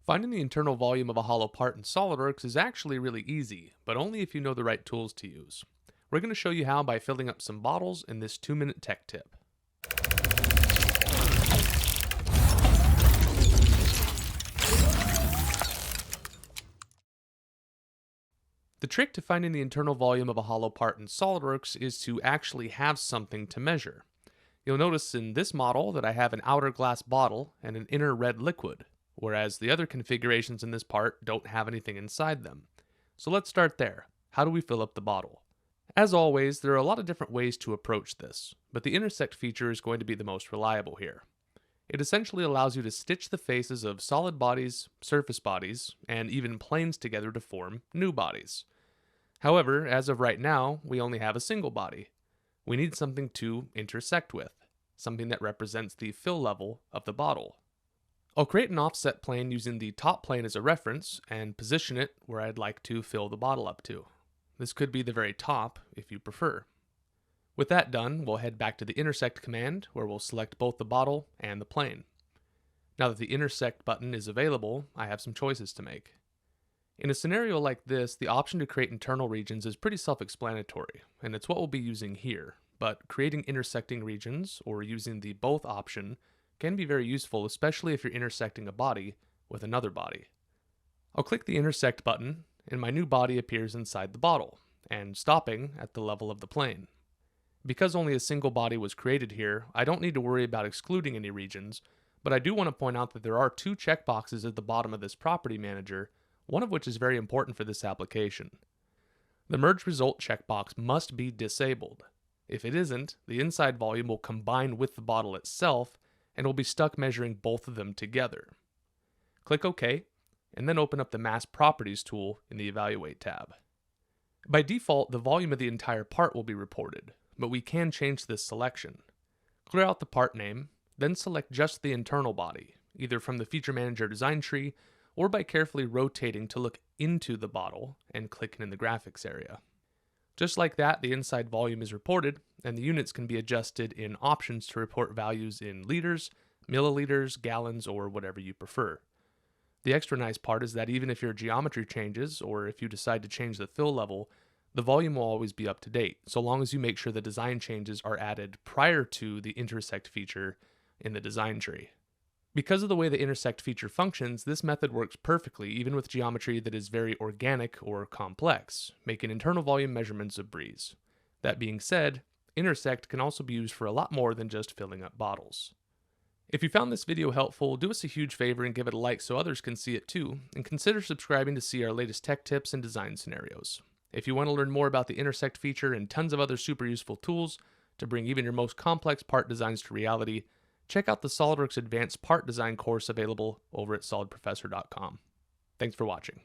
Finding the internal volume of a hollow part in SolidWorks is actually really easy, but only if you know the right tools to use. We're going to show you how by filling up some bottles in this 2-minute tech tip. The trick to finding the internal volume of a hollow part in SolidWorks is to actually have something to measure. You'll notice in this model that I have an outer glass bottle and an inner red liquid, whereas the other configurations in this part don't have anything inside them. So let's start there. How do we fill up the bottle? As always, there are a lot of different ways to approach this, but the Intersect feature is going to be the most reliable here. It essentially allows you to stitch the faces of solid bodies, surface bodies, and even planes together to form new bodies. However, as of right now, we only have a single body. We need something to intersect with, something that represents the fill level of the bottle. I'll create an offset plane using the top plane as a reference and position it where I'd like to fill the bottle up to. This could be the very top if you prefer. With that done, we'll head back to the Intersect command where we'll select both the bottle and the plane. Now that the Intersect button is available, I have some choices to make. In a scenario like this, the option to create internal regions is pretty self-explanatory, and it's what we'll be using here, but creating intersecting regions, or using the both option, can be very useful, especially if you're intersecting a body with another body. I'll click the Intersect button, and my new body appears inside the bottle, and stopping at the level of the plane. Because only a single body was created here, I don't need to worry about excluding any regions, but I do want to point out that there are 2 checkboxes at the bottom of this property manager, one of which is very important for this application. The Merge Result checkbox must be disabled. If it isn't, the inside volume will combine with the bottle itself, and we'll be stuck measuring both of them together. Click OK, and then open up the Mask Properties tool in the Evaluate tab. By default, the volume of the entire part will be reported, but we can change this selection. Clear out the part name, then select just the internal body, either from the Feature Manager design tree, or by carefully rotating to look into the bottle and clicking in the graphics area. Just like that, the inside volume is reported, and the units can be adjusted in options to report values in liters, milliliters, gallons, or whatever you prefer. The extra nice part is that even if your geometry changes, or if you decide to change the fill level, the volume will always be up to date, so long as you make sure the design changes are added prior to the Intersect feature in the design tree. Because of the way the Intersect feature functions, this method works perfectly even with geometry that is very organic or complex, making internal volume measurements a breeze. That being said, Intersect can also be used for a lot more than just filling up bottles. If you found this video helpful, do us a huge favor and give it a like so others can see it too, and consider subscribing to see our latest tech tips and design scenarios. If you want to learn more about the Intersect feature and tons of other super useful tools to bring even your most complex part designs to reality, check out the SOLIDWORKS Advanced Part Design course available over at solidprofessor.com. Thanks for watching.